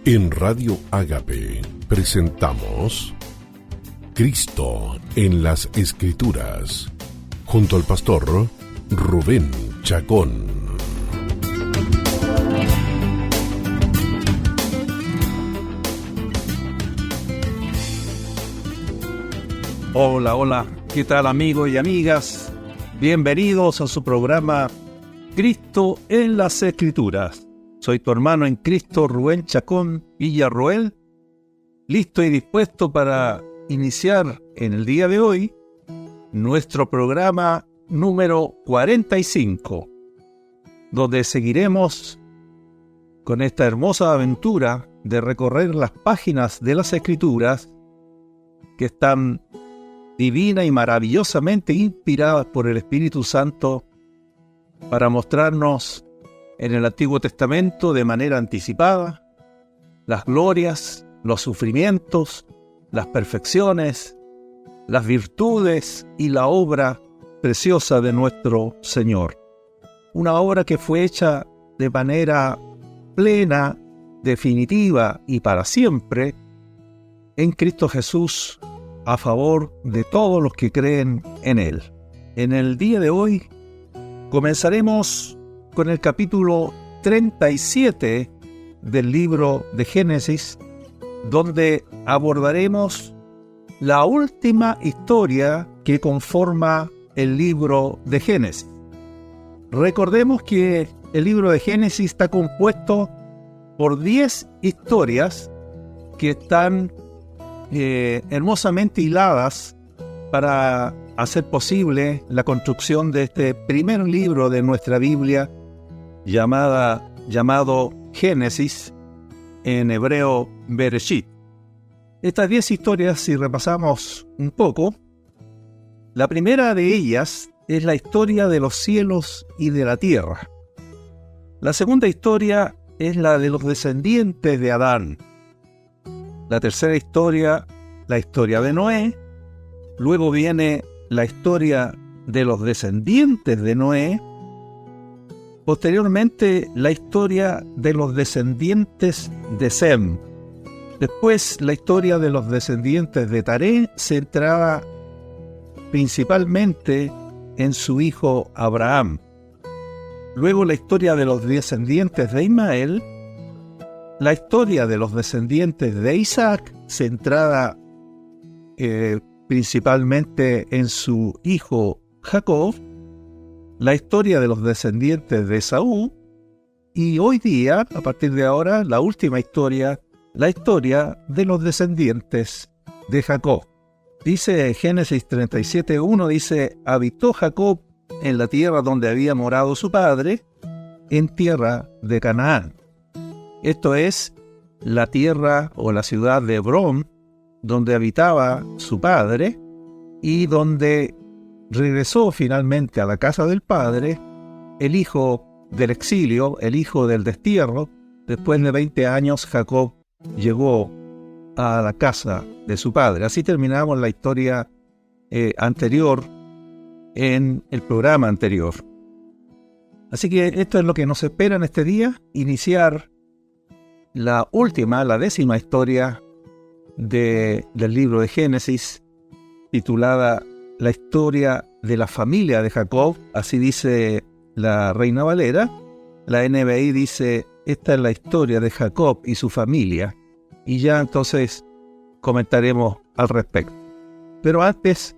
En Radio Ágape presentamos Cristo en las Escrituras, junto al pastor Rubén Chacón. Hola, ¿qué tal amigos y amigas? Bienvenidos a su programa Cristo en las Escrituras. Soy tu hermano en Cristo, Rubén Chacón Villarroel, listo y dispuesto para iniciar en el día de hoy nuestro programa número 45, donde seguiremos con esta hermosa aventura de recorrer las páginas de las Escrituras que están divina y maravillosamente inspiradas por el Espíritu Santo para mostrarnos en el Antiguo Testamento de manera anticipada las glorias, los sufrimientos, las perfecciones, las virtudes y la obra preciosa de nuestro Señor. Una obra que fue hecha de manera plena, definitiva y para siempre en Cristo Jesús, a favor de todos los que creen en Él. En el día de hoy comenzaremos con el capítulo 37 del libro de Génesis, donde abordaremos la última historia que conforma el libro de Génesis. Recordemos que el libro de Génesis está compuesto por 10 historias que están hermosamente hiladas para hacer posible la construcción de este primer libro de nuestra Biblia llamado Génesis, en hebreo Bereshit. Estas 10 historias, si repasamos un poco, la primera de ellas es la historia de los cielos y de la tierra. La segunda historia es la de los descendientes de Adán. La tercera historia, la historia de Noé. Luego viene la historia de los descendientes de Noé. Posteriormente, la historia de los descendientes de Sem. Después, la historia de los descendientes de Taré, centrada principalmente en su hijo Abraham. Luego, la historia de los descendientes de Ismael. La historia de los descendientes de Isaac, centrada principalmente en su hijo Jacob. La historia de los descendientes de Esaú. Y hoy día, a partir de ahora, la última historia, la historia de los descendientes de Jacob. Dice Génesis 37:1, dice: habitó Jacob en la tierra donde había morado su padre, en tierra de Canaán. Esto es la tierra o la ciudad de Hebrón, donde habitaba su padre y donde regresó finalmente a la casa del padre, el hijo del exilio, el hijo del destierro. Después de 20 años, Jacob llegó a la casa de su padre. Así terminamos la historia anterior en el programa anterior. Así que esto es lo que nos espera en este día, iniciar la última, la 10ª historia del libro de Génesis, titulada La historia de la familia de Jacob. Así dice la Reina Valera. La NBI dice: esta es la historia de Jacob y su familia. Y ya entonces comentaremos al respecto. Pero antes,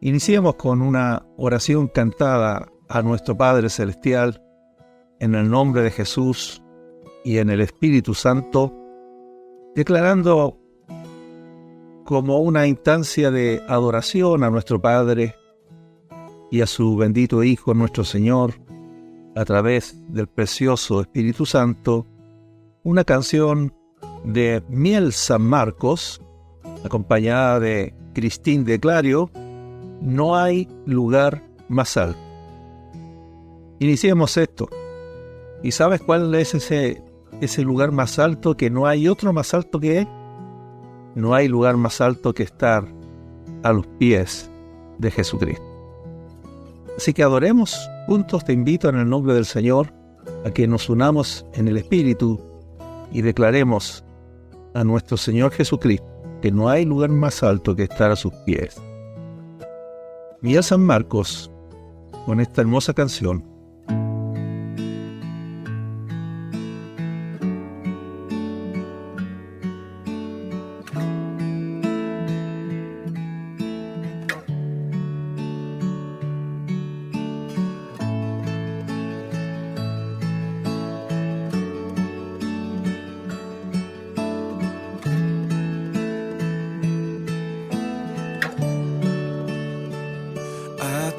iniciemos con una oración cantada a nuestro Padre Celestial, en el nombre de Jesús y en el Espíritu Santo, declarando como una instancia de adoración a nuestro Padre y a su bendito Hijo, nuestro Señor, a través del precioso Espíritu Santo, una canción de Miel San Marcos, acompañada de Cristín de Clario, No hay lugar más alto. Iniciemos esto. ¿Y sabes cuál es ese lugar más alto? Que no hay otro más alto que él. No hay lugar más alto que estar a los pies de Jesucristo. Así que adoremos juntos. Te invito en el nombre del Señor a que nos unamos en el Espíritu y declaremos a nuestro Señor Jesucristo que no hay lugar más alto que estar a sus pies. Miguel San Marcos, con esta hermosa canción.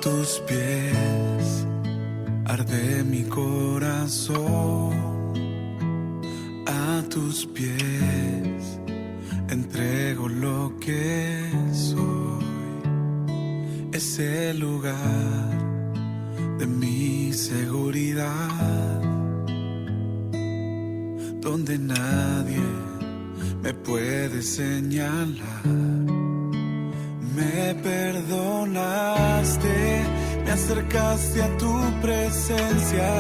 Tus pies arde mi corazón, a tus pies entrego lo que soy. Es el lugar de mi seguridad, donde nadie me puede señalar. Me perdonaste, me acercaste a tu presencia,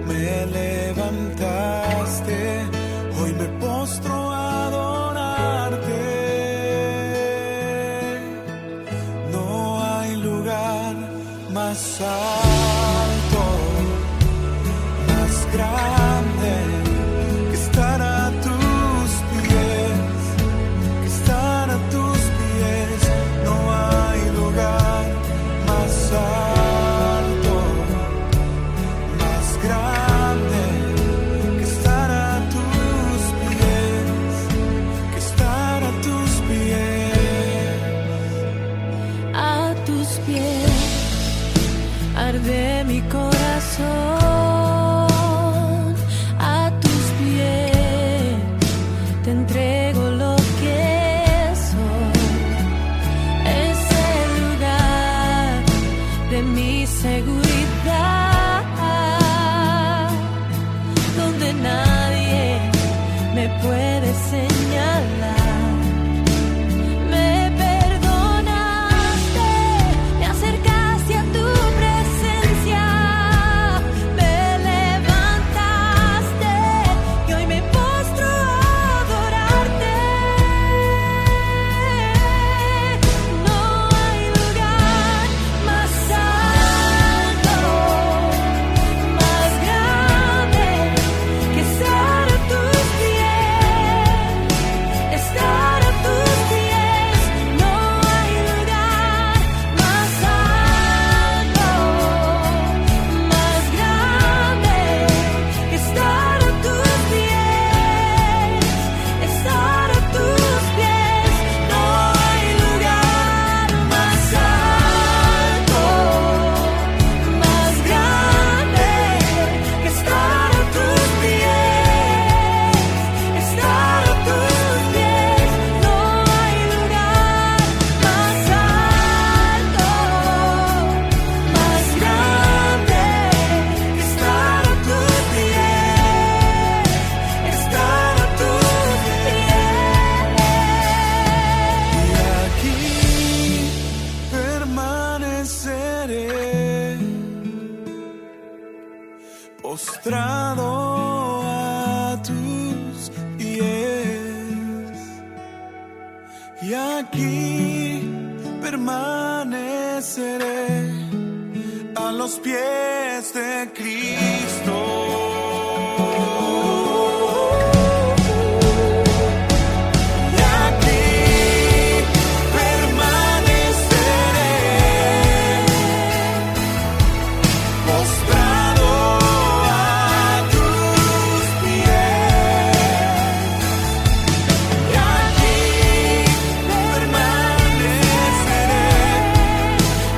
me levantaste, hoy me postro a adorarte. No hay lugar más alto, más grande que estar a tus pies, que estar a tus pies. No hay lugar más alto, más grande que estar a tus pies, que estar a tus pies. A tus pies arde mi corazón. A tus pies te entrego lo que soy. Es el lugar de mi seguridad, donde nadie me puede señalar. Me perdonaste, me acercaste a tu presencia, me levantaste y hoy me postro a adorarte. No hay lugar más alto, más grande que estar a tus pies, estar a tus pies. No hay lugar más alto, más grande que estar a tus pies, estar a tus pies. No hay lugar más alto, más grande que estar a tus pies, estar a tus pies. No hay lugar más alto, más grande que estar a tus pies, estar a tus pies. Y aquí permaneceré, postrado a tus pies. Y aquí permaneceré a los pies de Cristo. Y aquí permaneceré, postrado a tus pies. Y aquí permaneceré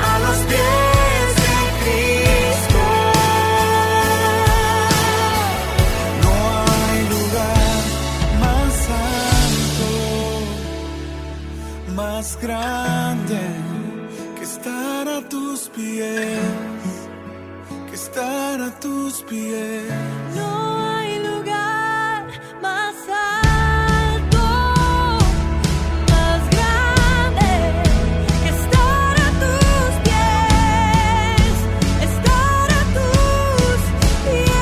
a los pies de Cristo. No hay lugar más alto, más grande que estar a tus pies, que estar a tus pies. No hay lugar más alto, más grande que estar a tus pies, estar a tus pies.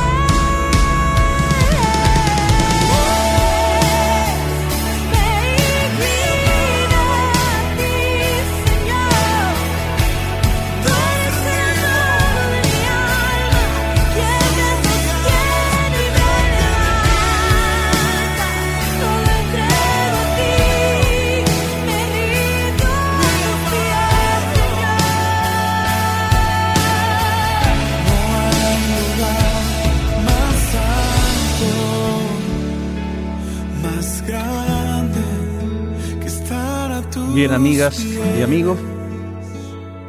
Bien, amigas y amigos,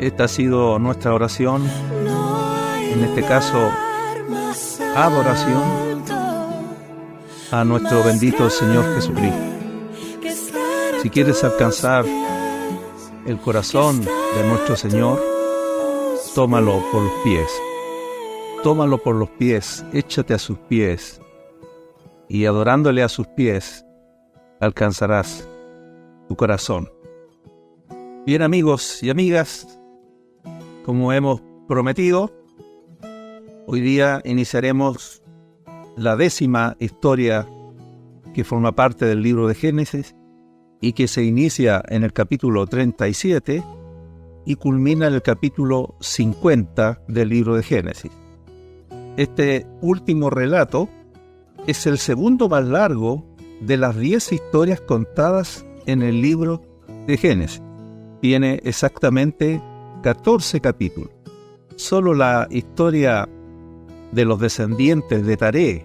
esta ha sido nuestra oración, en este caso, adoración a nuestro bendito Señor Jesucristo. Si quieres alcanzar el corazón de nuestro Señor, tómalo por los pies. Tómalo por los pies, échate a sus pies, y adorándole a sus pies, alcanzarás tu corazón. Bien, amigos y amigas, como hemos prometido, hoy día iniciaremos la 10ª historia que forma parte del libro de Génesis y que se inicia en el capítulo 37 y culmina en el capítulo 50 del libro de Génesis. Este último relato es el segundo más largo de las 10 historias contadas en el libro de Génesis. Tiene exactamente 14 capítulos. Solo la historia de los descendientes de Taré,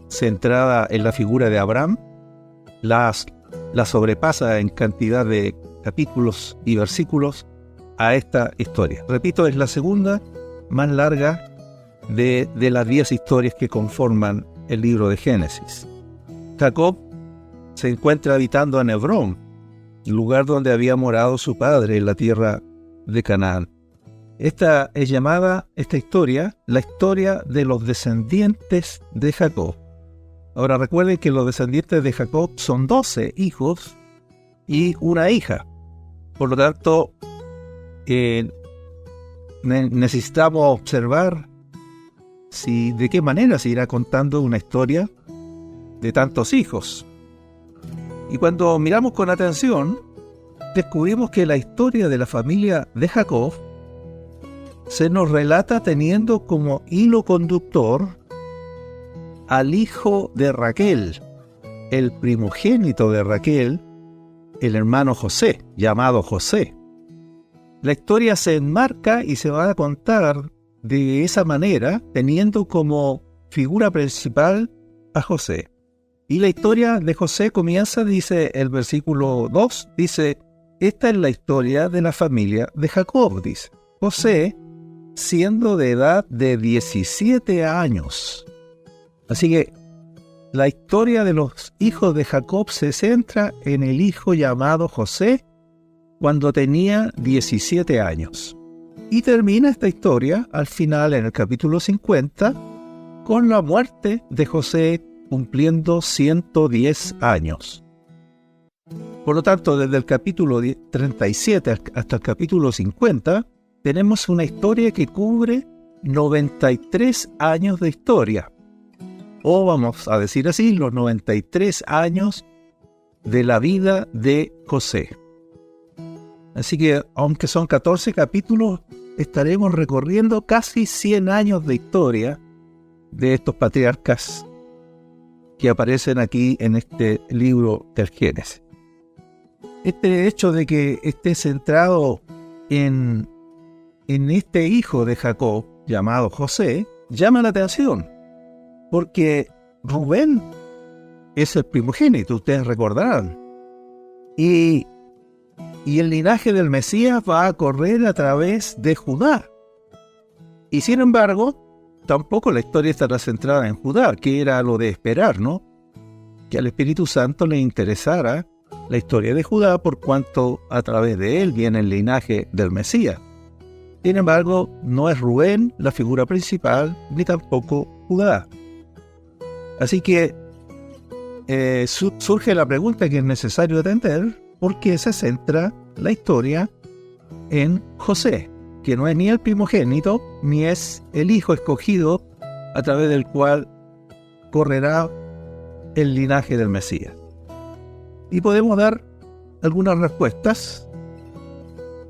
centrada en la figura de Abraham, la sobrepasa en cantidad de capítulos y versículos a esta historia. Repito, es la segunda más larga de las 10 historias que conforman el libro de Génesis. Jacob se encuentra habitando en Hebrón, lugar donde había morado su padre en la tierra de Canaán. Esta es llamada, esta historia, la historia de los descendientes de Jacob. Ahora recuerden que los descendientes de Jacob son 12 hijos y una hija. Por lo tanto, necesitamos observar de qué manera se irá contando una historia de tantos hijos. Y cuando miramos con atención, descubrimos que la historia de la familia de Jacob se nos relata teniendo como hilo conductor al hijo de Raquel, el primogénito de Raquel, el hermano José, llamado José. La historia se enmarca y se va a contar de esa manera, teniendo como figura principal a José. Y la historia de José comienza, dice el versículo 2, dice: esta es la historia de la familia de Jacob, dice. José, siendo de edad de 17 años. Así que la historia de los hijos de Jacob se centra en el hijo llamado José cuando tenía 17 años. Y termina esta historia al final, en el capítulo 50, con la muerte de José cumpliendo 110 años. Por lo tanto, desde el capítulo 37 hasta el capítulo 50, tenemos una historia que cubre 93 años de historia. O vamos a decir así, los 93 años de la vida de José. Así que, aunque son 14 capítulos, estaremos recorriendo casi 100 años de historia de estos patriarcas que aparecen aquí en este libro del Génesis. Este hecho de que esté centrado en este hijo de Jacob, llamado José, llama la atención, porque Rubén es el primogénito, ustedes recordarán, y el linaje del Mesías va a correr a través de Judá. Y sin embargo, tampoco la historia estará centrada en Judá, que era lo de esperar, ¿no? Que al Espíritu Santo le interesara la historia de Judá, por cuanto a través de él viene el linaje del Mesías. Sin embargo, no es Rubén la figura principal, ni tampoco Judá. Así que surge la pregunta que es necesario atender: ¿por qué se centra la historia en José, que no es ni el primogénito, ni es el hijo escogido a través del cual correrá el linaje del Mesías? Y podemos dar algunas respuestas.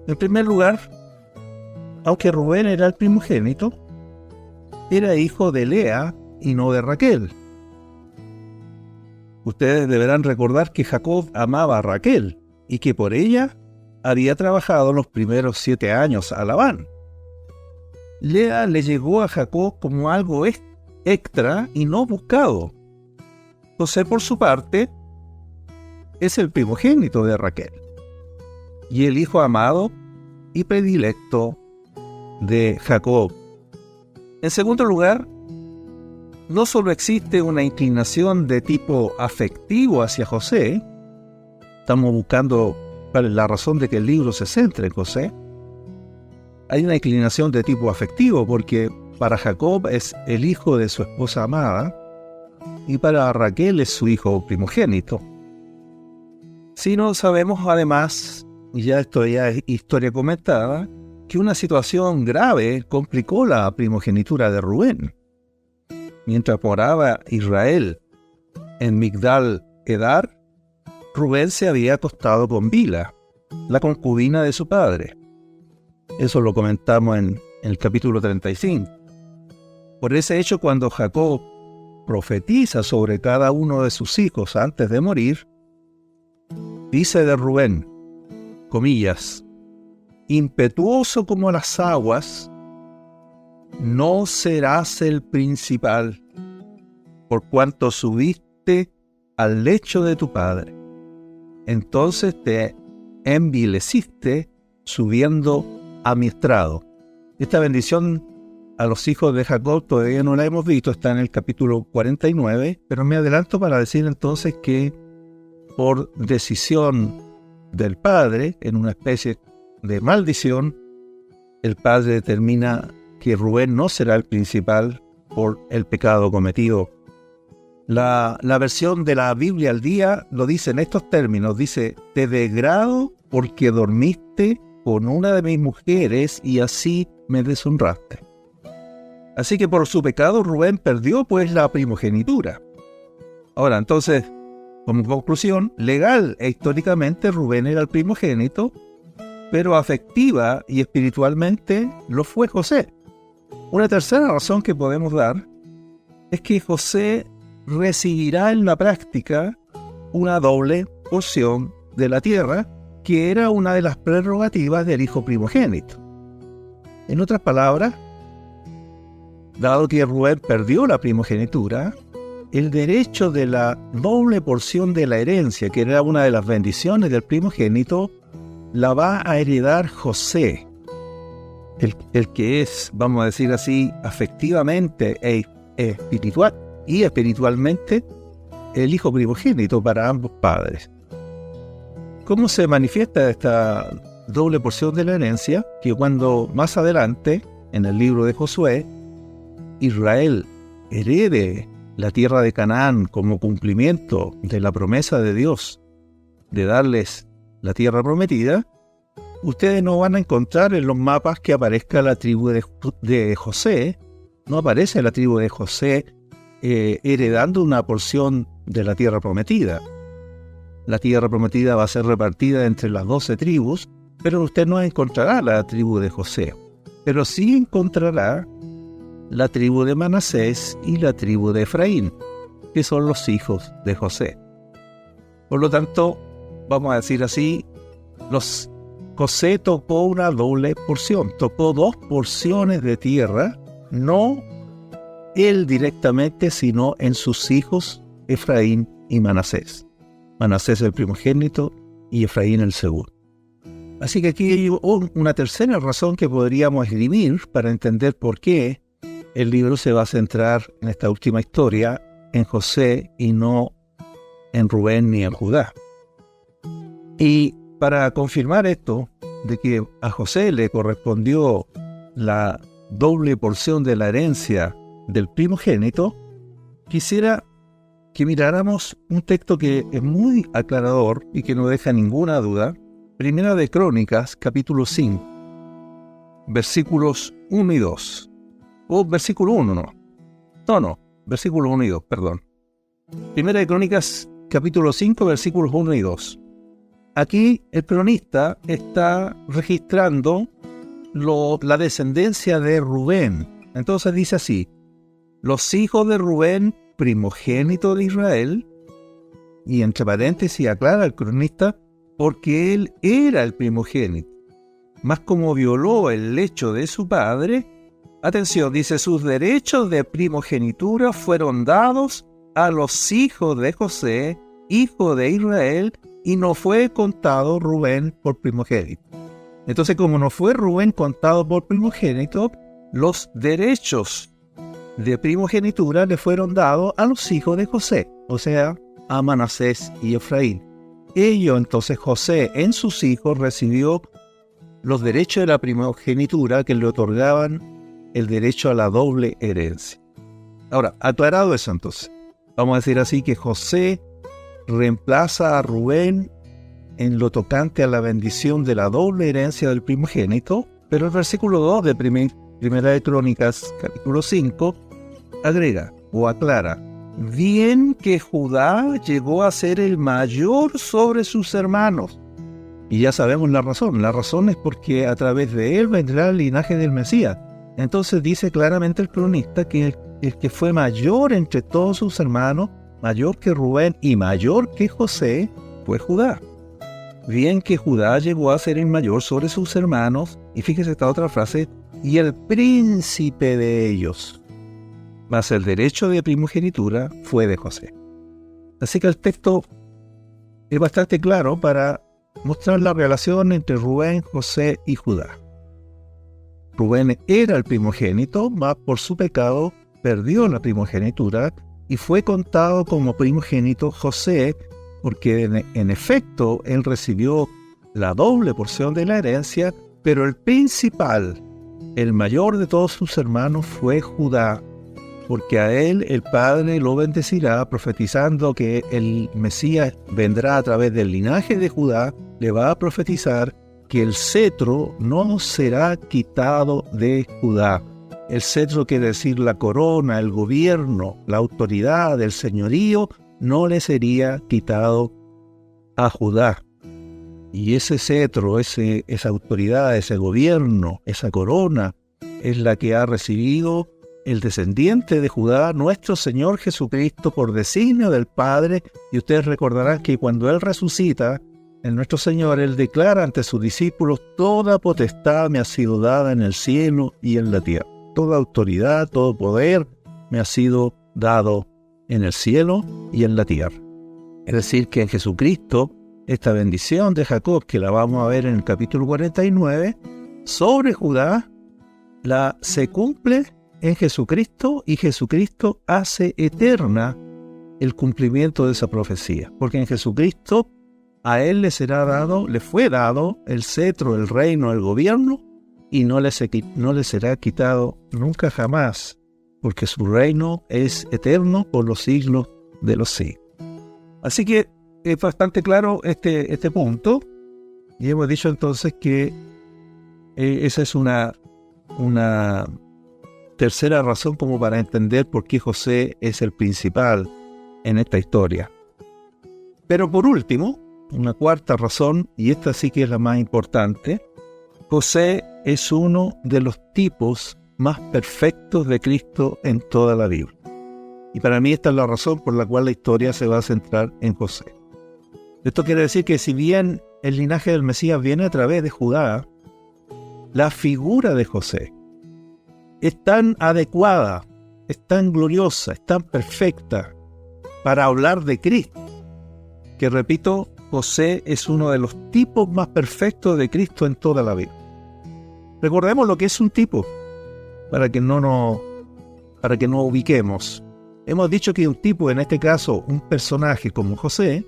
En primer lugar, aunque Rubén era el primogénito, era hijo de Lea y no de Raquel. Ustedes deberán recordar que Jacob amaba a Raquel y que por ella había trabajado los primeros 7 años a Labán. Lea le llegó a Jacob como algo extra y no buscado. José, por su parte, es el primogénito de Raquel. y el hijo amado y predilecto de Jacob. En segundo lugar, no solo existe una inclinación de tipo afectivo hacia José, estamos buscando la razón de que el libro se centre en José. Hay una inclinación de tipo afectivo porque para Jacob es el hijo de su esposa amada y para Raquel es su hijo primogénito. Sino sabemos además, y ya esto ya es historia comentada, que una situación grave complicó la primogenitura de Rubén. Mientras moraba Israel en Migdal Edar, Rubén se había acostado con Bila, la concubina de su padre. Eso lo comentamos en el capítulo 35. Por ese hecho, cuando Jacob profetiza sobre cada uno de sus hijos antes de morir, dice de Rubén, comillas, impetuoso como las aguas, no serás el principal, por cuanto subiste al lecho de tu padre. Entonces te envileciste subiendo a mi estrado. Esta bendición a los hijos de Jacob todavía no la hemos visto, está en el capítulo 49, pero me adelanto para decir entonces que por decisión del padre, en una especie de maldición, el padre determina que Rubén no será el principal por el pecado cometido. La versión de la Biblia al día lo dice en estos términos, dice, te degrado porque dormiste con una de mis mujeres y así me deshonraste. Así que por su pecado Rubén perdió pues la primogenitura. Ahora, entonces, como conclusión, legal e históricamente Rubén era el primogénito, pero afectiva y espiritualmente lo fue José. Una tercera razón que podemos dar es que José recibirá en la práctica una doble porción de la tierra, que era una de las prerrogativas del hijo primogénito. En otras palabras, dado que Rubén perdió la primogenitura, el derecho de la doble porción de la herencia, que era una de las bendiciones del primogénito, la va a heredar José, el que es, vamos a decir así, afectivamente e espiritualmente el hijo primogénito para ambos padres. ¿Cómo se manifiesta esta doble porción de la herencia? Que cuando más adelante, en el libro de Josué, Israel herede la tierra de Canaán como cumplimiento de la promesa de Dios de darles la tierra prometida, ustedes no van a encontrar en los mapas que aparezca la tribu de José. No aparece la tribu de José heredando una porción de la tierra prometida. La tierra prometida va a ser repartida entre las 12 tribus, pero usted no encontrará la tribu de José. Pero sí encontrará la tribu de Manasés y la tribu de Efraín, que son los hijos de José. Por lo tanto, vamos a decir así, José tocó una doble porción, tocó 2 porciones de tierra, no él directamente, sino en sus hijos Efraín y Manasés. Manasés el primogénito y Efraín el segundo. Así que aquí hay una tercera razón que podríamos esgrimir para entender por qué el libro se va a centrar en esta última historia en José y no en Rubén ni en Judá. Y para confirmar esto, de que a José le correspondió la doble porción de la herencia del primogénito, quisiera que miráramos un texto que es muy aclarador y que no deja ninguna duda. Primera de Crónicas, capítulo 5, versículos 1 y 2. O versículo 1, versículo 1 y 2, perdón. Primera de Crónicas, capítulo 5, versículos 1 y 2. Aquí el cronista está registrando la descendencia de Rubén. Entonces dice así: los hijos de Rubén, primogénito de Israel, y entre paréntesis aclara el cronista, porque él era el primogénito, mas como violó el lecho de su padre, atención, dice, sus derechos de primogenitura fueron dados a los hijos de José, hijo de Israel, y no fue contado Rubén por primogénito. Entonces, como no fue Rubén contado por primogénito, los derechos de primogenitura le fueron dados a los hijos de José, o sea, a Manasés y Efraín. Entonces José en sus hijos recibió los derechos de la primogenitura que le otorgaban el derecho a la doble herencia. Ahora, aclarado eso entonces, vamos a decir así que José reemplaza a Rubén en lo tocante a la bendición de la doble herencia del primogénito, pero el versículo 2 de Primera de Crónicas, capítulo 5, agrega o aclara: bien que Judá llegó a ser el mayor sobre sus hermanos. Y ya sabemos la razón. La razón es porque a través de él vendrá el linaje del Mesías. Entonces dice claramente el cronista que el que fue mayor entre todos sus hermanos, mayor que Rubén y mayor que José, fue Judá. Bien que Judá llegó a ser el mayor sobre sus hermanos, y fíjese esta otra frase, y el príncipe de ellos. Mas el derecho de primogenitura fue de José. Así que el texto es bastante claro para mostrar la relación entre Rubén, José y Judá. Rubén era el primogénito, mas por su pecado perdió la primogenitura y fue contado como primogénito José, porque en efecto él recibió la doble porción de la herencia, pero el principal, el mayor de todos sus hermanos, fue Judá, porque a él el Padre lo bendecirá, profetizando que el Mesías vendrá a través del linaje de Judá. Le va a profetizar que el cetro no será quitado de Judá. El cetro quiere decir la corona, el gobierno, la autoridad, el señorío, no le sería quitado a Judá. Y ese cetro, esa autoridad, ese gobierno, esa corona, es la que ha recibido el descendiente de Judá, nuestro Señor Jesucristo, por designio del Padre. Y ustedes recordarán que cuando Él resucita, en nuestro Señor, Él declara ante sus discípulos: toda potestad me ha sido dada en el cielo y en la tierra. Toda autoridad, todo poder me ha sido dado en el cielo y en la tierra. Es decir, que en Jesucristo, esta bendición de Jacob, que la vamos a ver en el capítulo 49, sobre Judá, se cumple en Jesucristo, y Jesucristo hace eterna el cumplimiento de esa profecía. Porque en Jesucristo a Él le fue dado el cetro, el reino, el gobierno, y no le será quitado nunca jamás, porque su reino es eterno por los siglos de los siglos. Así que es bastante claro este punto, y hemos dicho entonces que esa es una tercera razón como para entender por qué José es el principal en esta historia. Pero por último, una cuarta razón, y esta sí que es la más importante: José es uno de los tipos más perfectos de Cristo en toda la Biblia. Y para mí esta es la razón por la cual la historia se va a centrar en José. Esto quiere decir que si bien el linaje del Mesías viene a través de Judá, la figura de José es tan adecuada, es tan gloriosa, es tan perfecta para hablar de Cristo, que, repito, José es uno de los tipos más perfectos de Cristo en toda la Biblia. Recordemos lo que es un tipo, para que no ubiquemos. Hemos dicho que un tipo, en este caso un personaje como José,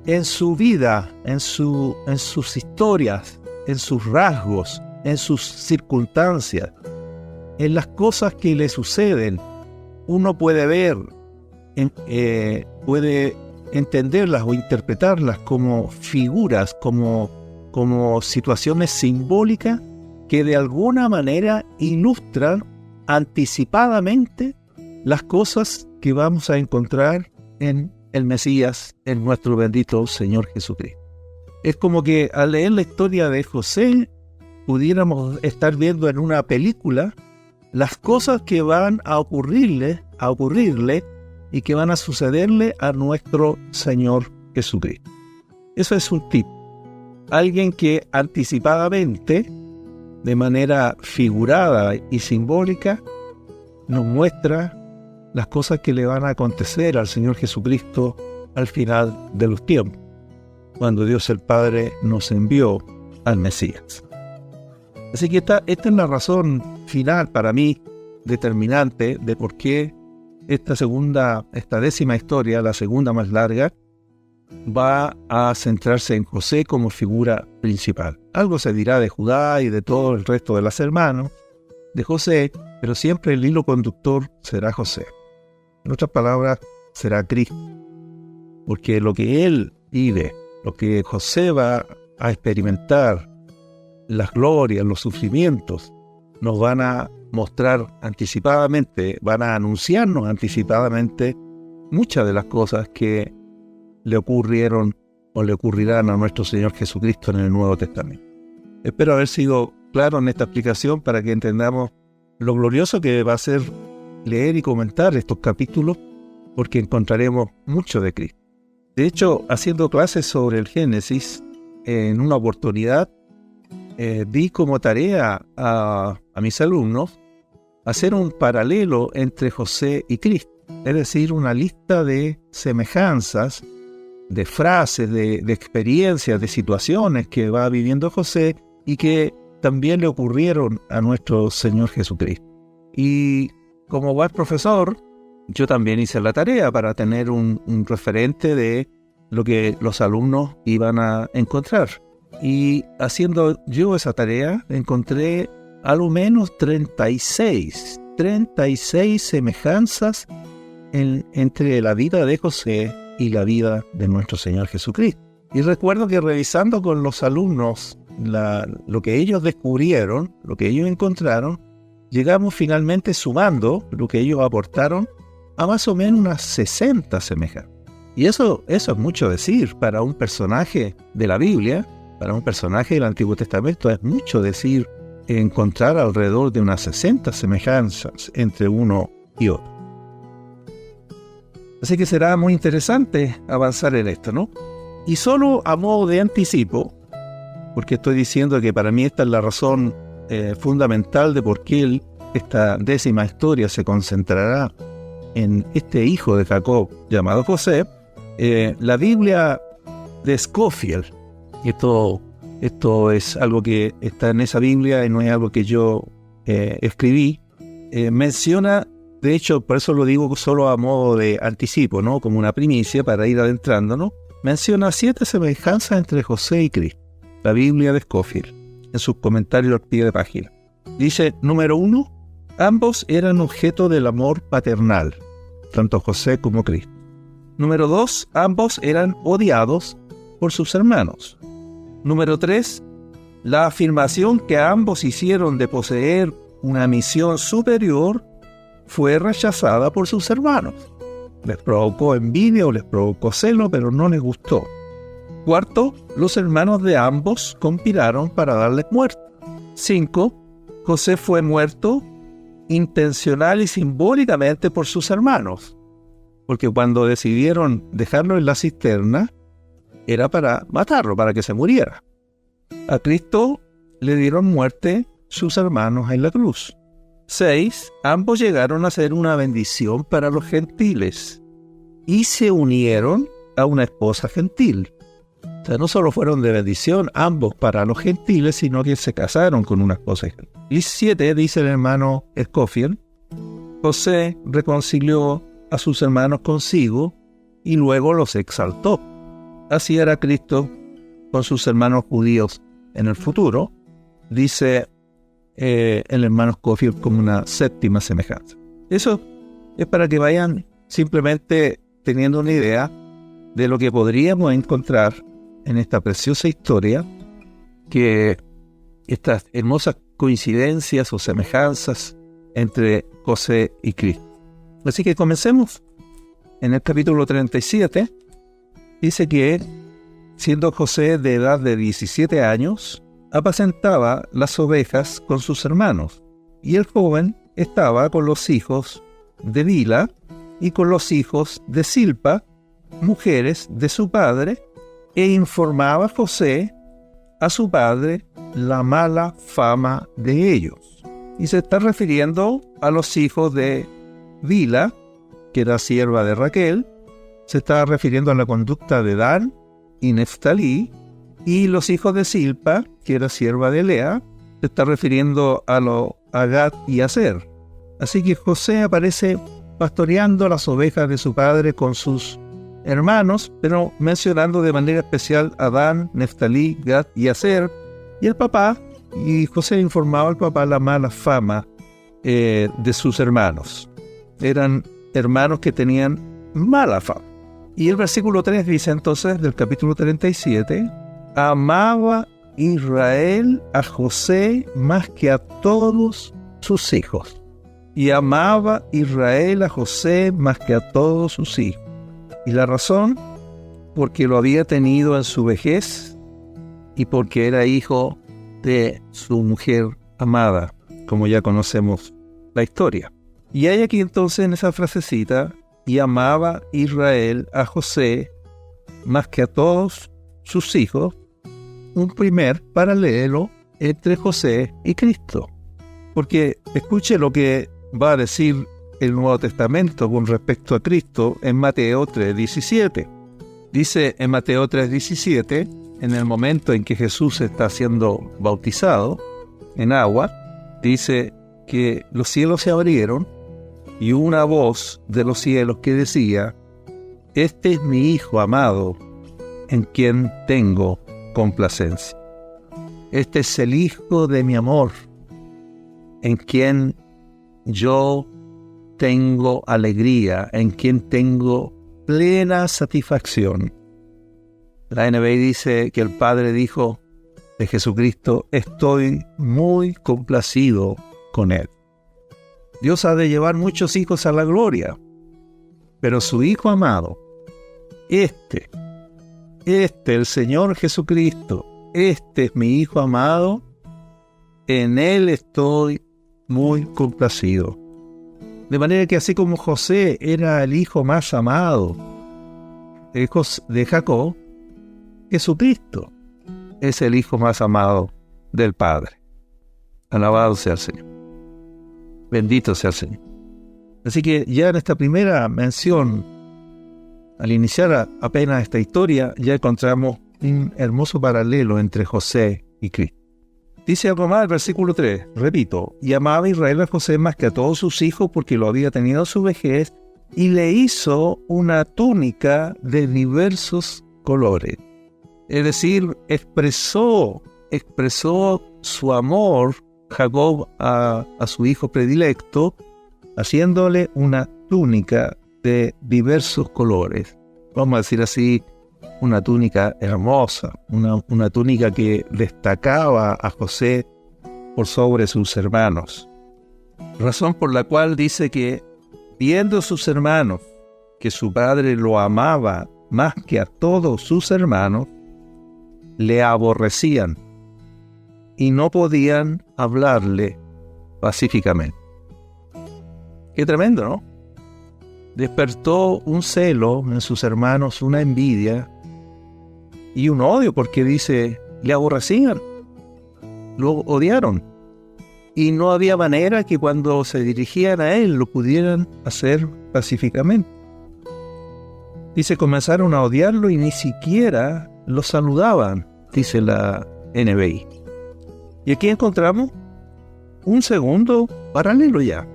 en su vida, en sus historias, en sus rasgos, en sus circunstancias, en las cosas que le suceden, uno puede ver, puede entenderlas o interpretarlas como figuras, como situaciones simbólicas que de alguna manera ilustran anticipadamente las cosas que vamos a encontrar en el Mesías, en nuestro bendito Señor Jesucristo. Es como que al leer la historia de José pudiéramos estar viendo en una película las cosas que van a ocurrirle y que van a sucederle a nuestro Señor Jesucristo. Eso es un tipo. Alguien que anticipadamente, de manera figurada y simbólica, nos muestra las cosas que le van a acontecer al Señor Jesucristo al final de los tiempos. cuando Dios el Padre nos envió al Mesías. Así que esta es la razón final para mí, determinante, de por qué esta décima historia, la segunda más larga, va a centrarse en José como figura principal. Algo se dirá de Judá y de todo el resto de los hermanos de José, pero siempre el hilo conductor será José. En otras palabras, será Cristo. Porque lo que él vive, lo que José va a experimentar, las glorias, los sufrimientos, nos van a mostrar anticipadamente, van a anunciarnos anticipadamente muchas de las cosas que le ocurrieron o le ocurrirán a nuestro Señor Jesucristo en el Nuevo Testamento. Espero haber sido claro en esta explicación para que entendamos lo glorioso que va a ser leer y comentar estos capítulos, porque encontraremos mucho de Cristo. De hecho, haciendo clases sobre el Génesis, en una oportunidad di como tarea a mis alumnos hacer un paralelo entre José y Cristo, es decir, una lista de semejanzas, de frases, de experiencias, de situaciones que va viviendo José y que también le ocurrieron a nuestro Señor Jesucristo. Y como buen profesor, yo también hice la tarea para tener un referente de lo que los alumnos iban a encontrar. Y haciendo yo esa tarea, encontré a lo menos 36 semejanzas entre la vida de José y la vida de nuestro Señor Jesucristo. Y recuerdo que revisando con los alumnos lo que ellos descubrieron, lo que ellos encontraron, llegamos finalmente sumando lo que ellos aportaron a más o menos unas 60 semejanzas. Y eso es mucho decir para un personaje de la Biblia, para un personaje del Antiguo Testamento, es mucho decir encontrar alrededor de unas 60 semejanzas entre uno y otro. Así que será muy interesante avanzar en esto, ¿no? Y solo a modo de anticipo, porque estoy diciendo que para mí esta es la razón fundamental de por qué esta décima historia se concentrará en este hijo de Jacob llamado José, la Biblia de Scofield, esto es algo que está en esa Biblia y no es algo que yo escribí, menciona, de hecho, por eso lo digo solo a modo de anticipo, ¿no? Como una primicia para ir adentrándonos, menciona 7 semejanzas entre José y Cristo, la Biblia de Scofield, en sus comentarios al pie de página. Dice, número 1, ambos eran objeto del amor paternal, tanto José como Cristo. Número 2, ambos eran odiados por sus hermanos. Número 3, la afirmación que ambos hicieron de poseer una misión superior fue rechazada por sus hermanos. Les provocó envidia o les provocó celo, pero no les gustó. Cuarto, los hermanos de ambos conspiraron para darles muerte. 5, José fue muerto intencional y simbólicamente por sus hermanos, porque cuando decidieron dejarlo en la cisterna, era para matarlo, para que se muriera. A Cristo le dieron muerte sus hermanos en la cruz. 6, ambos llegaron a ser una bendición para los gentiles y se unieron a una esposa gentil. O sea, no solo fueron de bendición ambos para los gentiles, sino que se casaron con una esposa gentil. Y 7, dice el hermano Scofield, José reconcilió a sus hermanos consigo y luego los exaltó. Así era Cristo con sus hermanos judíos en el futuro, dice el hermano Scofield como una 7ª semejanza. Eso es para que vayan simplemente teniendo una idea de lo que podríamos encontrar en esta preciosa historia, que estas hermosas coincidencias o semejanzas entre José y Cristo. Así que comencemos. En el capítulo 37 dice que, siendo José de edad de 17 años, apacentaba las ovejas con sus hermanos, y el joven estaba con los hijos de Bilha y con los hijos de Zilpa, mujeres de su padre, e informaba José a su padre la mala fama de ellos. Y se está refiriendo a los hijos de Bilha, que era sierva de Raquel, se está refiriendo a la conducta de Dan y Neftalí, y los hijos de Silpa, que era sierva de Lea, se está refiriendo a Gad y Aser. Así que José aparece pastoreando las ovejas de su padre con sus hermanos, pero mencionando de manera especial a Dan, Neftalí, Gad y Aser, y el papá, y José informaba al papá la mala fama de sus hermanos. Eran hermanos que tenían mala fama. Y el versículo 3 dice entonces, del capítulo 37, amaba Israel a José más que a todos sus hijos. Y amaba Israel a José más que a todos sus hijos. Y la razón, porque lo había tenido en su vejez y porque era hijo de su mujer amada, como ya conocemos la historia. Y hay aquí entonces en esa frasecita, y amaba Israel a José más que a todos sus hijos, un primer paralelo entre José y Cristo. Porque escuche lo que va a decir el Nuevo Testamento con respecto a Cristo en Mateo 3:17. Dice en Mateo 3:17, en el momento en que Jesús está siendo bautizado en agua, dice que los cielos se abrieron y una voz de los cielos que decía: este es mi Hijo amado, en quien tengo complacencia. Este es el Hijo de mi amor, en quien yo tengo alegría, en quien tengo plena satisfacción. La NBI dice que el Padre dijo de Jesucristo: estoy muy complacido con Él. Dios ha de llevar muchos hijos a la gloria, pero su Hijo amado, el Señor Jesucristo, este es mi Hijo amado, en Él estoy muy complacido. De manera que así como José era el hijo más amado de Jacob, Jesucristo es el hijo más amado del Padre. Alabado sea el Señor. Bendito sea el Señor. Así que ya en esta primera mención, al iniciar apenas esta historia, ya encontramos un hermoso paralelo entre José y Cristo. Dice algo más el versículo 3, repito, y amaba Israel a José más que a todos sus hijos porque lo había tenido en su vejez, y le hizo una túnica de diversos colores. Es decir, expresó su amor Jacob a su hijo predilecto, haciéndole una túnica de diversos colores. Vamos a decir así, una túnica hermosa, una túnica que destacaba a José por sobre sus hermanos. Razón por la cual dice que, viendo sus hermanos que su padre lo amaba más que a todos sus hermanos, le aborrecían y no podían hablarle pacíficamente. Qué tremendo, ¿no? Despertó un celo en sus hermanos, una envidia y un odio, porque dice, le aborrecían, lo odiaron. Y no había manera que cuando se dirigían a él lo pudieran hacer pacíficamente. Dice, comenzaron a odiarlo y ni siquiera lo saludaban, dice la NBI. Y aquí encontramos un segundo paralelo ya.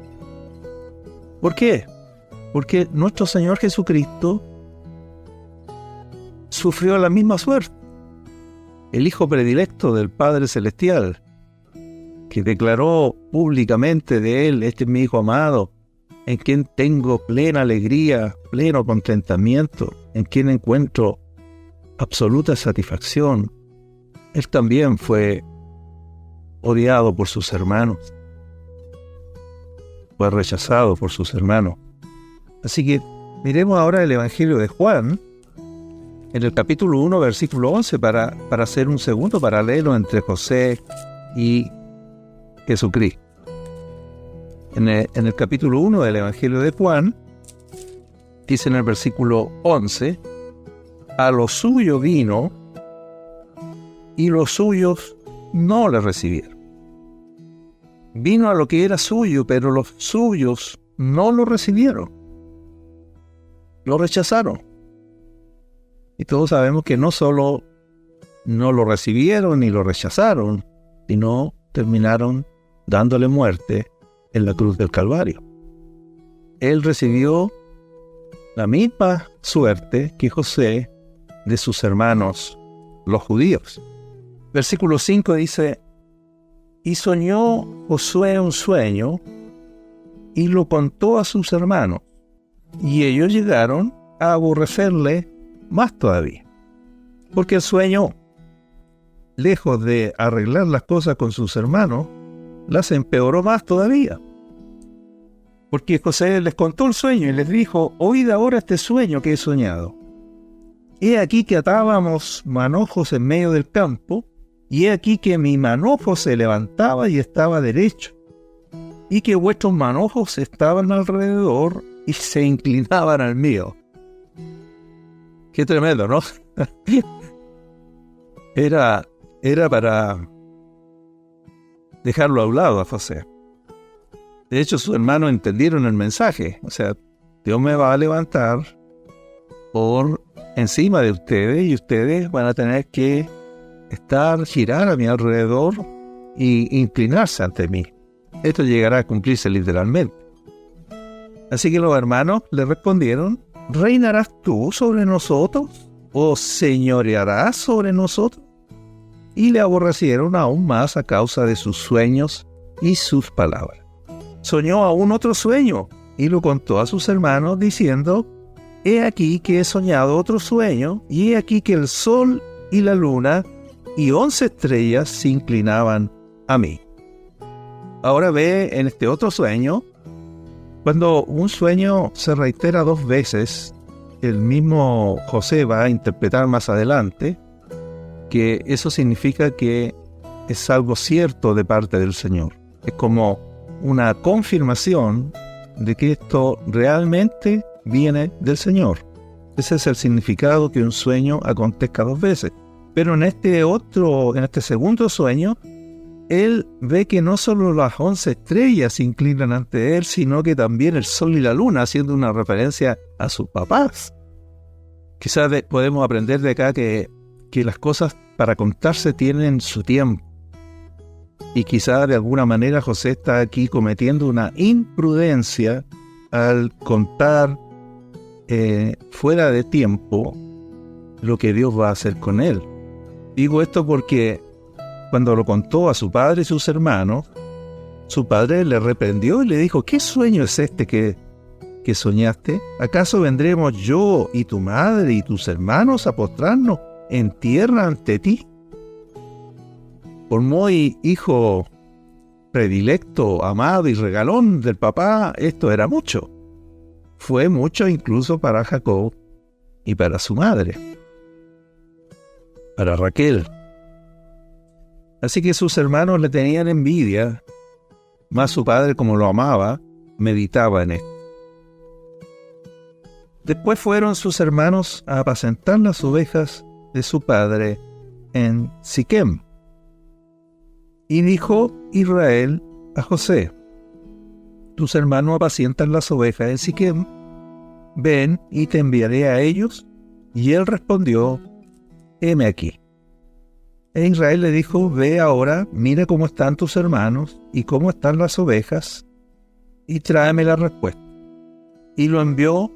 ¿Por qué? Porque nuestro Señor Jesucristo sufrió la misma suerte. El Hijo predilecto del Padre Celestial, que declaró públicamente de Él, este es mi Hijo amado, en quien tengo plena alegría, pleno contentamiento, en quien encuentro absoluta satisfacción. Él también fue odiado por sus hermanos, fue rechazado por sus hermanos. Así que miremos ahora el Evangelio de Juan, en el capítulo 1, versículo 11, para hacer un segundo paralelo entre José y Jesucristo. En el capítulo 1 del Evangelio de Juan, dice en el versículo 11, a lo suyo vino y los suyos no le recibieron. Vino a lo que era suyo, pero los suyos no lo recibieron. Lo rechazaron. Y todos sabemos que no solo no lo recibieron ni lo rechazaron, sino terminaron dándole muerte en la cruz del Calvario. Él recibió la misma suerte que José de sus hermanos, los judíos. Versículo 5 dice: y soñó Josué un sueño y lo contó a sus hermanos, y ellos llegaron a aborrecerle más todavía, porque el sueño, lejos de arreglar las cosas con sus hermanos, las empeoró más todavía. Porque José les contó el sueño y les dijo: oíd ahora este sueño que he soñado. He aquí que atábamos manojos en medio del campo, y he aquí que mi manojo se levantaba y estaba derecho, y que vuestros manojos estaban alrededor y se inclinaban al mío. Qué tremendo, ¿no? Era para dejarlo a un lado a José. De hecho, sus hermanos entendieron el mensaje. O sea, Dios me va a levantar por encima de ustedes y ustedes van a tener que girar a mi alrededor y inclinarse ante mí. Esto llegará a cumplirse literalmente. Así que los hermanos le respondieron: ¿reinarás tú sobre nosotros? ¿O señorearás sobre nosotros? Y le aborrecieron aún más a causa de sus sueños y sus palabras. Soñó aún otro sueño y lo contó a sus hermanos diciendo: he aquí que he soñado otro sueño, y he aquí que el sol y la luna y 11 estrellas se inclinaban a mí. Ahora ve en este otro sueño, cuando un sueño se reitera 2 veces, el mismo José va a interpretar más adelante que eso significa que es algo cierto de parte del Señor. Es como una confirmación de que esto realmente viene del Señor. Ese es el significado que un sueño acontezca 2 veces. Pero en este segundo sueño, él ve que no solo las 11 estrellas se inclinan ante él, sino que también el sol y la luna, haciendo una referencia a sus papás. Quizás podemos aprender de acá que las cosas para contarse tienen su tiempo. Y quizás de alguna manera José está aquí cometiendo una imprudencia al contar fuera de tiempo lo que Dios va a hacer con él. Digo esto porque cuando lo contó a su padre y sus hermanos, su padre le reprendió y le dijo: ¿qué sueño es este que soñaste? ¿Acaso vendremos yo y tu madre y tus hermanos a postrarnos en tierra ante ti? Por muy hijo predilecto, amado y regalón del papá, esto era mucho. Fue mucho incluso para Jacob y para su madre, para Raquel. Así que sus hermanos le tenían envidia, mas su padre, como lo amaba, meditaba en esto. Después fueron sus hermanos a apacentar las ovejas de su padre en Siquem. Y dijo Israel a José: tus hermanos apacientan las ovejas en Siquem, ven y te enviaré a ellos. Y él respondió: heme aquí. E Israel le dijo: ve ahora, mira cómo están tus hermanos y cómo están las ovejas, y tráeme la respuesta. Y lo envió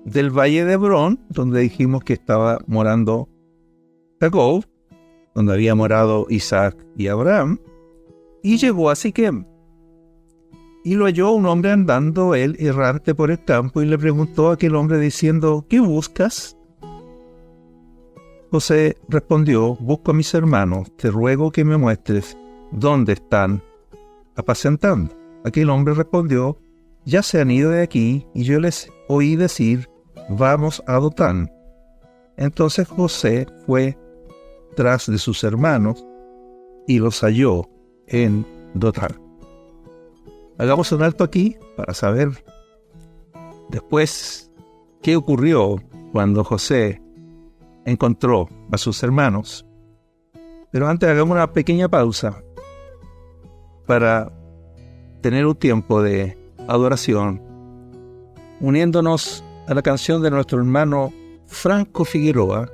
del valle de Hebrón, donde dijimos que estaba morando Jacob, donde había morado Isaac y Abraham, y llegó a Siquem. Y lo halló un hombre andando él errante por el campo, y le preguntó a aquel hombre diciendo: ¿qué buscas? José respondió: busco a mis hermanos, te ruego que me muestres dónde están apacentando. Aquel hombre respondió: ya se han ido de aquí, y yo les oí decir: vamos a Dotán. Entonces José fue tras de sus hermanos y los halló en Dotán. Hagamos un alto aquí para saber después qué ocurrió cuando José encontró a sus hermanos. Pero antes hagamos una pequeña pausa para tener un tiempo de adoración, uniéndonos a la canción de nuestro hermano Franco Figueroa,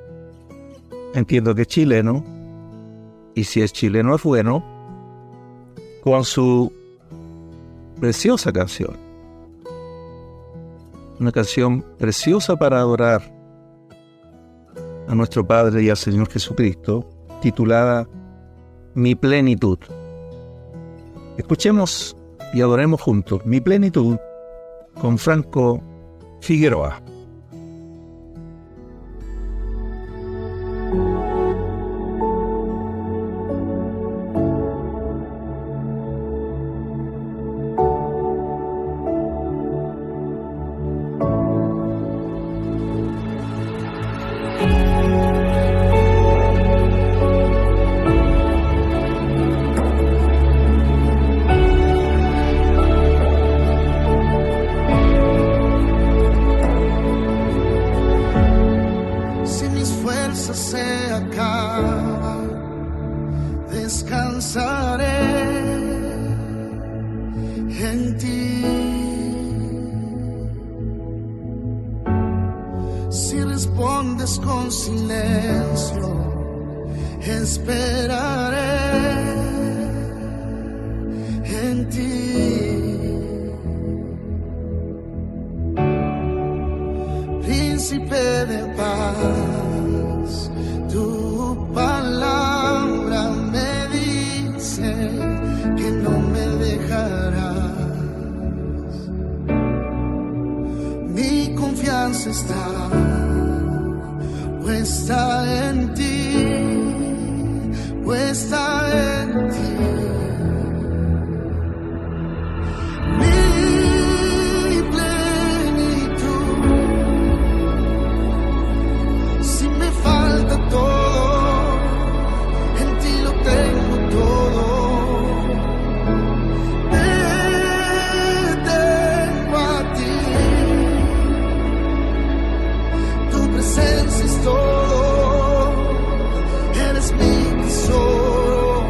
entiendo que es chileno, y si es chileno es bueno, con su preciosa canción. Una canción preciosa para adorar a nuestro Padre y al Señor Jesucristo, titulada Mi Plenitud. Escuchemos y adoremos juntos Mi Plenitud con Franco Figueroa. Se acaba, descansaré en ti. Si respondes con silencio, esperaré en ti. Príncipe de paz, tu palabra me dice que no me dejarás. Mi confianza está puesta en ti, puesta en ti. Todo, eres mi tesoro.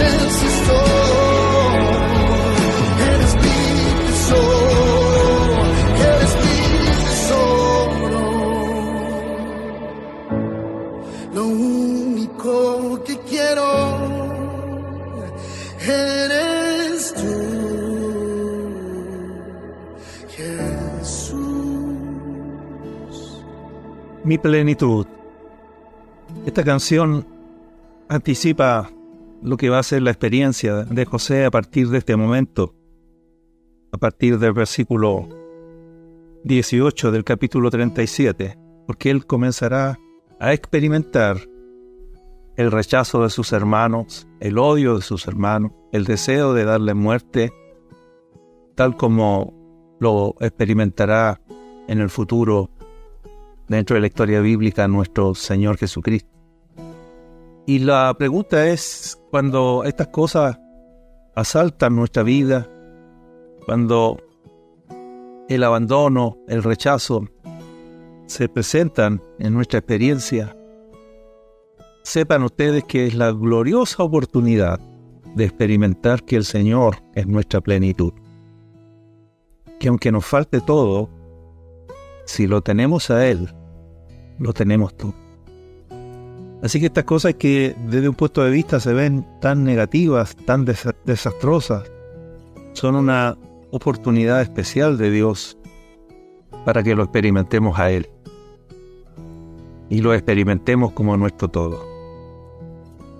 presencia estoy. Eres mi tesoro, eres mi tesoro. Lo único que quiero eres tú, Jesús. Mi plenitud. Esta canción anticipa lo que va a ser la experiencia de José a partir de este momento, a partir del versículo 18 del capítulo 37, porque él comenzará a experimentar el rechazo de sus hermanos, el odio de sus hermanos, el deseo de darle muerte, tal como lo experimentará en el futuro dentro de la historia bíblica nuestro Señor Jesucristo. Y la pregunta es, cuando estas cosas asaltan nuestra vida, cuando el abandono, el rechazo se presentan en nuestra experiencia, sepan ustedes que es la gloriosa oportunidad de experimentar que el Señor es nuestra plenitud. Que aunque nos falte todo, si lo tenemos a Él, lo tenemos todo. Así que estas cosas que desde un punto de vista se ven tan negativas, tan desastrosas, son una oportunidad especial de Dios para que lo experimentemos a Él y lo experimentemos como nuestro todo.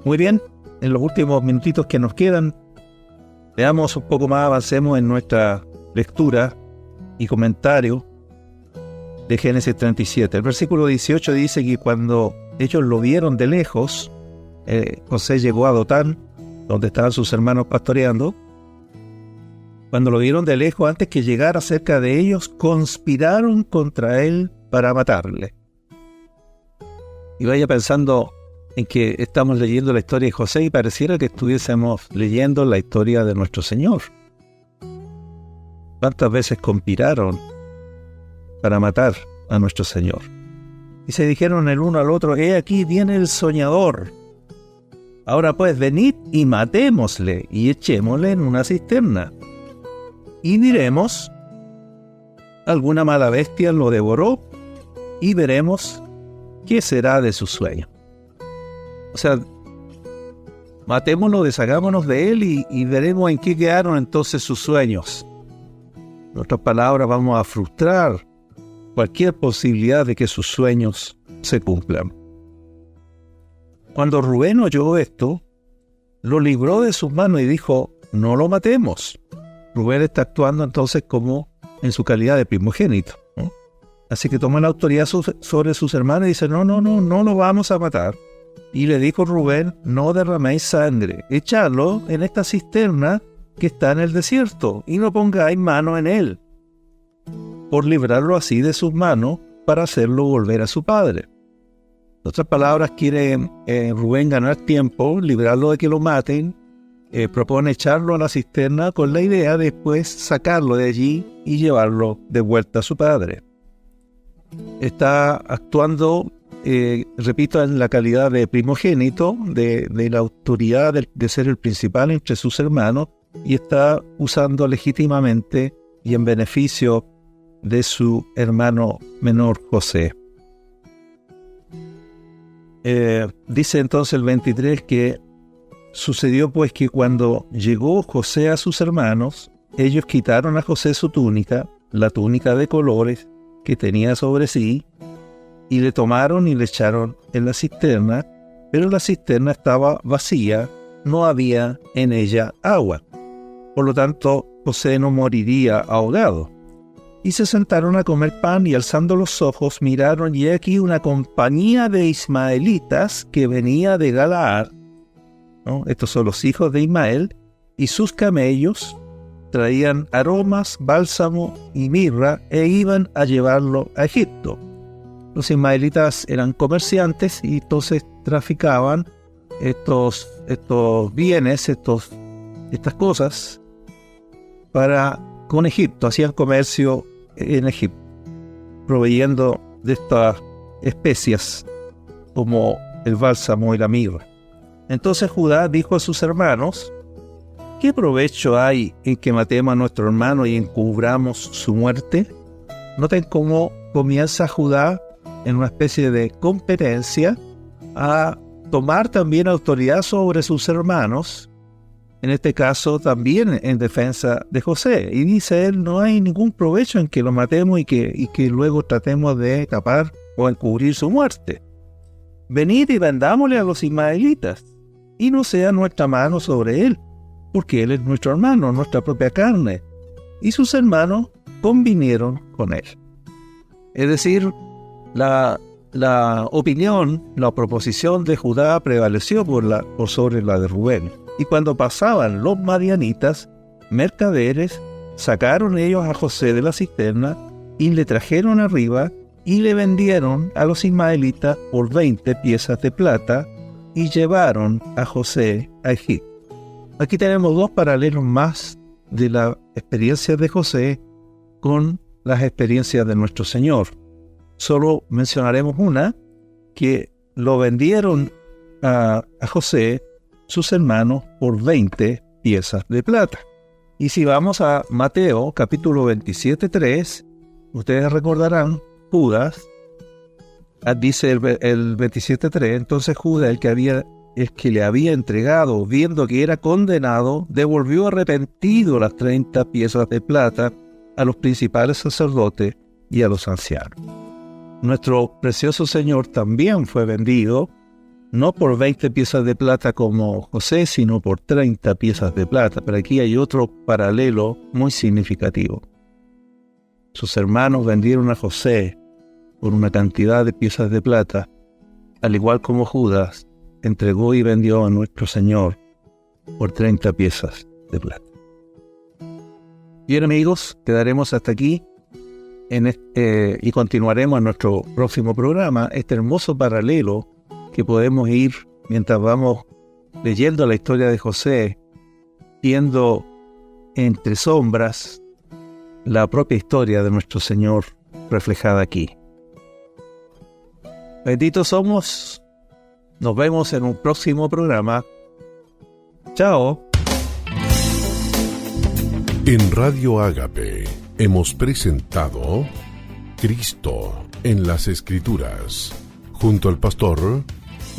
Muy bien, en los últimos minutitos que nos quedan, veamos un poco más, avancemos en nuestra lectura y comentario de Génesis 37. El versículo 18 dice que cuando ellos lo vieron de lejos, José llegó a Dotán, donde estaban sus hermanos pastoreando. Cuando lo vieron de lejos, antes que llegara cerca de ellos, conspiraron contra él para matarle. Y vaya pensando en que estamos leyendo la historia de José y pareciera que estuviésemos leyendo la historia de nuestro Señor. ¿Cuántas veces conspiraron para matar a nuestro Señor? Y se dijeron el uno al otro: he aquí viene el soñador. Ahora pues, venid y matémosle y echémosle en una cisterna. Y diremos: alguna mala bestia lo devoró, y veremos qué será de su sueño. O sea, matémoslo, deshagámonos de él y veremos en qué quedaron entonces sus sueños. En otras palabras, vamos a frustrar cualquier posibilidad de que sus sueños se cumplan. Cuando Rubén oyó esto, lo libró de sus manos y dijo: no lo matemos. Rubén está actuando entonces como en su calidad de primogénito, ¿no? Así que toma la autoridad sobre sus hermanos y dice: no lo vamos a matar. Y le dijo Rubén: no derraméis sangre, echadlo en esta cisterna que está en el desierto, y no pongáis mano en él, por librarlo así de sus manos, para hacerlo volver a su padre. En otras palabras, quiere Rubén ganar tiempo, librarlo de que lo maten, propone echarlo a la cisterna con la idea de después sacarlo de allí y llevarlo de vuelta a su padre. Está actuando, repito, en la calidad de primogénito, de la autoridad de ser el principal entre sus hermanos, y está usando legítimamente y en beneficio de su hermano menor José. Dice entonces el 23 que sucedió pues que cuando llegó José a sus hermanos, ellos quitaron a José su túnica, la túnica de colores que tenía sobre sí, y le tomaron y le echaron en la cisterna, pero la cisterna estaba vacía, no había en ella agua. Por lo tanto, José no moriría ahogado. Y se sentaron a comer pan, y alzando los ojos miraron, y he aquí una compañía de ismaelitas que venía de Galaad, ¿no? Estos son los hijos de Ismael, y sus camellos traían aromas, bálsamo y mirra, e iban a llevarlo a Egipto. Los ismaelitas eran comerciantes y entonces traficaban estos bienes, estas cosas con Egipto, hacían comercio en Egipto, proveyendo de estas especias como el bálsamo y la mirra. Entonces Judá dijo a sus hermanos: ¿qué provecho hay en que matemos a nuestro hermano y encubramos su muerte? Noten cómo comienza Judá en una especie de competencia a tomar también autoridad sobre sus hermanos, en este caso también en defensa de José. Y dice él: no hay ningún provecho en que lo matemos y que luego tratemos de tapar o encubrir su muerte. Venid y vendámosle a los ismaelitas, y no sea nuestra mano sobre él, porque él es nuestro hermano, nuestra propia carne. Y sus hermanos convinieron con él. Es decir, la opinión, la proposición de Judá prevaleció por sobre la de Rubén. Y cuando pasaban los madianitas, mercaderes, sacaron ellos a José de la cisterna y le trajeron arriba y le vendieron a los ismaelitas por 20 piezas de plata y llevaron a José a Egipto. Aquí tenemos dos paralelos más de la experiencia de José con las experiencias de nuestro Señor. Solo mencionaremos una, que lo vendieron a José, sus hermanos, por 20 piezas de plata. Y si vamos a Mateo, capítulo 27:3, ustedes recordarán, Judas, dice el 27:3, entonces Judas, el que le había entregado, viendo que era condenado, devolvió arrepentido las 30 piezas de plata a los principales sacerdotes y a los ancianos. Nuestro precioso Señor también fue vendido, no por 20 piezas de plata como José, sino por 30 piezas de plata. Pero aquí hay otro paralelo muy significativo. Sus hermanos vendieron a José por una cantidad de piezas de plata, al igual como Judas entregó y vendió a nuestro Señor por 30 piezas de plata. Bien, amigos, quedaremos hasta aquí y continuaremos en nuestro próximo programa este hermoso paralelo que podemos ir mientras vamos leyendo la historia de José, viendo entre sombras la propia historia de nuestro Señor reflejada aquí. Benditos somos. Nos vemos en un próximo programa. Chao. En Radio Ágape hemos presentado Cristo en las Escrituras, junto al pastor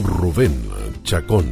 Rubén Chacón.